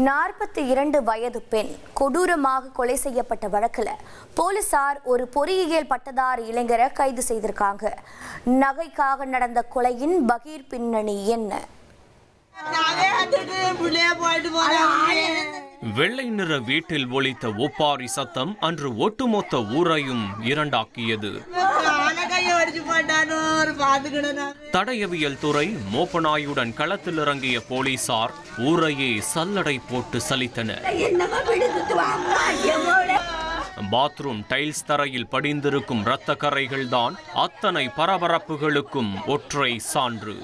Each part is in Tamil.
42 வயது பெண் கொடூரமாக கொலை செய்யப்பட்ட வழக்கில் போலீசார் ஒரு பொறியியல் பட்டதாரி இளைஞரை கைது செய்திருக்காங்க. நகைக்காக நடந்த கொலையின் பகீர் பின்னணி என்ன? வெள்ளை நிற வீட்டில் ஒலித்த ஒப்பாரி சத்தம் அன்று ஒட்டுமொத்த ஊரையும் இரண்டாக்கியது. தடயவியல் துறை மோப்பனாயுடன் களத்தில் இறங்கிய போலீசார் ஊரையே சல்லடை போட்டு சலித்தனர். பாத்ரூம் டைல்ஸ் தரையில் படிந்திருக்கும் இரத்த கரைகள் தான் அத்தனை பரபரப்புகளுக்கும் ஒற்றை சான்று.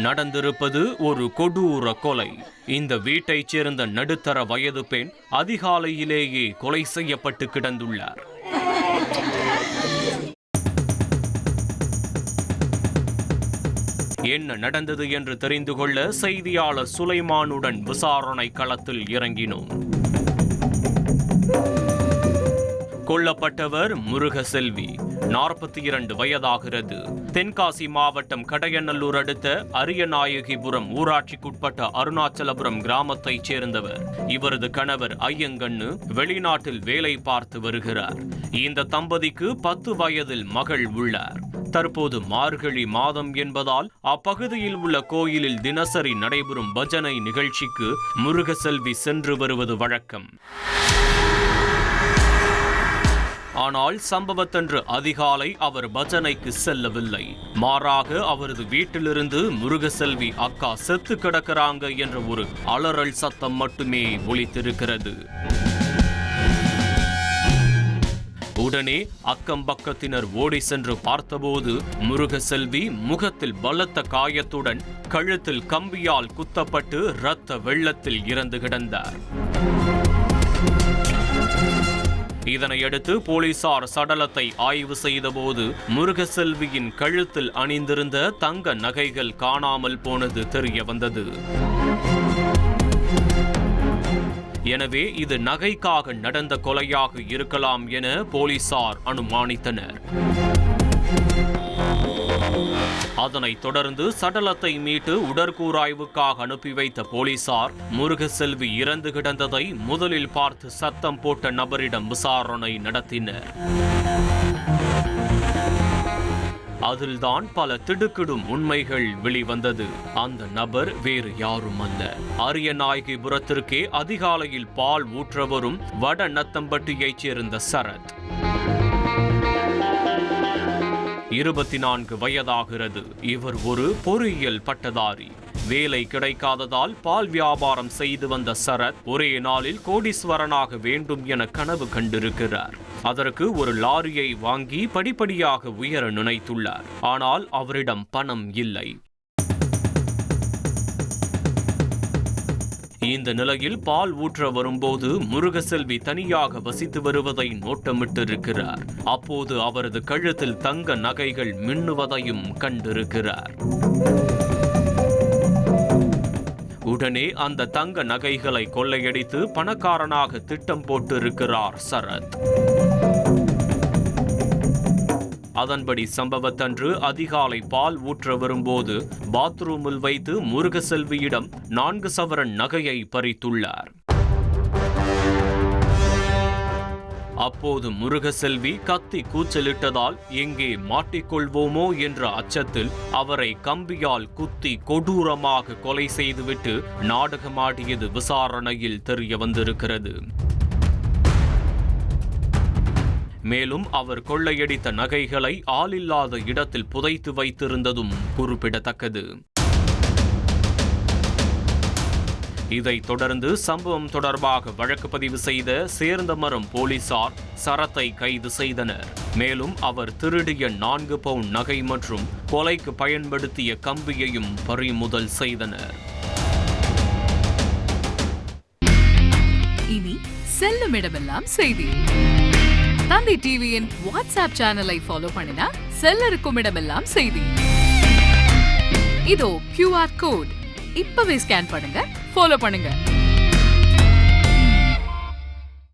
நடந்திருப்பது ஒரு கொடூர கொலை. இந்த வீட்டைச் சேர்ந்த நடுத்தர வயது பெண் அதிகாலையிலேயே கொலை செய்யப்பட்டு கிடந்துள்ளார். என்ன நடந்தது என்று தெரிந்து கொள்ள செய்தியாளர் சுலைமானுடன் விசாரணை களத்தில் இறங்கினோம். கொல்லப்பட்டவர் முருகசெல்வி, 42 வயதாகிறது. தென்காசி மாவட்டம் கடையநல்லூர் அடுத்த அரியநாயகிபுரம் ஊராட்சிக்குட்பட்ட அருணாச்சலபுரம் கிராமத்தைச் சேர்ந்தவர். இவரது கணவர் ஐயங்கண்ணு வெளிநாட்டில் வேலை பார்த்து வருகிறார். இந்த தம்பதிக்கு 10 வயதில் மகள் உள்ளார். தற்போது மார்கழி மாதம் என்பதால் அப்பகுதியில் உள்ள கோயிலில் தினசரி நடைபெறும் பஜனை நிகழ்ச்சிக்கு முருகசெல்வி சென்று வருவது வழக்கம். ஆனால் சம்பவத்தன்று அதிகாலை அவர் பஜனைக்கு செல்லவில்லை. மாறாக அவரது வீட்டிலிருந்து முருகசெல்வி அக்கா செத்து கிடக்கிறாங்க என்ற ஒரு அலறல் சத்தம் மட்டுமே ஒலித்திருக்கிறது. உடனே அக்கம் பக்கத்தினர் ஓடி சென்று பார்த்தபோது முருகசெல்வி முகத்தில் பலத்த காயத்துடன் கழுத்தில் கம்பியால் குத்தப்பட்டு இரத்த வெள்ளத்தில் இறந்து கிடந்தார். இதனையடுத்து போலீசார் சடலத்தை ஆய்வு செய்தபோது முருகசெல்வியின் கழுத்தில் அணிந்திருந்த தங்க நகைகள் காணாமல் போனது தெரிய வந்தது. எனவே இது நகைக்காக நடந்த கொலையாக இருக்கலாம் என போலீசார் அனுமானித்தனர். அதனைத் தொடர்ந்து சடலத்தை மீட்டு உடற்கூராய்வுக்காக அனுப்பி வைத்த போலீசார் முருகசெல்வி இறந்து கிடந்ததை முதலில் பார்த்து சத்தம் போட்ட நபரிடம் விசாரணை நடத்தினர். அதில்தான் பல திடுக்கிடும் உண்மைகள் வெளிவந்தது. அந்த நபர் வேறு யாரும் அல்ல, அரியநாயகிபுரத்திற்கே அதிகாலையில் பால் ஊற்ற வரும் வட நத்தம்பட்டியைச் சேர்ந்த சரத். 24 வயதாகிறது. இவர் ஒரு பொறியியல் பட்டதாரி. வேலை கிடைக்காததால் பால் வியாபாரம் செய்து வந்த சரத் ஒரே நாளில் கோடீஸ்வரனாக வேண்டும் என கனவு கண்டிருக்கிறார். அதற்கு ஒரு லாரியை வாங்கி படிப்படியாக உயர நினைத்துள்ளார். ஆனால் அவரிடம் பணம் இல்லை. இந்த நிலையில் பால் ஊற்ற வரும்போது முருகசெல்வி தனியாக வசித்து வருவதை நோட்டமிட்டிருக்கிறார். அப்போது அவரது கழுத்தில் தங்க நகைகள் மின்னுவதையும் கண்டிருக்கிறார். உடனே அந்த தங்க நகைகளை கொள்ளையடித்து பணக்காரனாக திட்டம் போட்டிருக்கிறார் சரத். அதன்படி சம்பவத்தன்று அதிகாலை பால் ஊற்ற வரும்போது பாத்ரூமில் வைத்து முருகசெல்வியிடம் 4 சவரன் நகையை பறித்துள்ளார். அப்போது முருகசெல்வி கத்தி கூச்சலிட்டதால் எங்கே மாட்டிக்கொள்வோமோ என்ற அச்சத்தில் அவரை கம்பியால் குத்தி கொடூரமாக கொலை செய்துவிட்டு நாடகமாடியது விசாரணையில் தெரிய வந்திருக்கிறது. மேலும் அவர் கொள்ளையடித்த நகைகளை ஆளில்லாத இடத்தில் புதைத்து வைத்திருந்ததும் குறிப்பிடத்தக்கது. இதைத் தொடர்ந்து சம்பவம் தொடர்பாக வழக்கு பதிவு செய்த சேர்ந்தமரம் போலீசார் சரத்தை கைது செய்தனர். மேலும் அவர் திருடிய 4 பவுன் நகை மற்றும் கொலைக்கு பயன்படுத்திய கம்பியையும் பறிமுதல் செய்தனர். இனி செல்லும் இடமெல்லாம் செய்தி. தந்தி டிவியின் வாட்ஸ்அப் சேனலை ஃபாலோ பண்ணினா செல்ல இருக்கும் இடமெல்லாம் செய்தி. இதோ QR கோட் இப்பவே ஸ்கேன் பண்ணுங்க, ஃபாலோ பண்ணுங்க.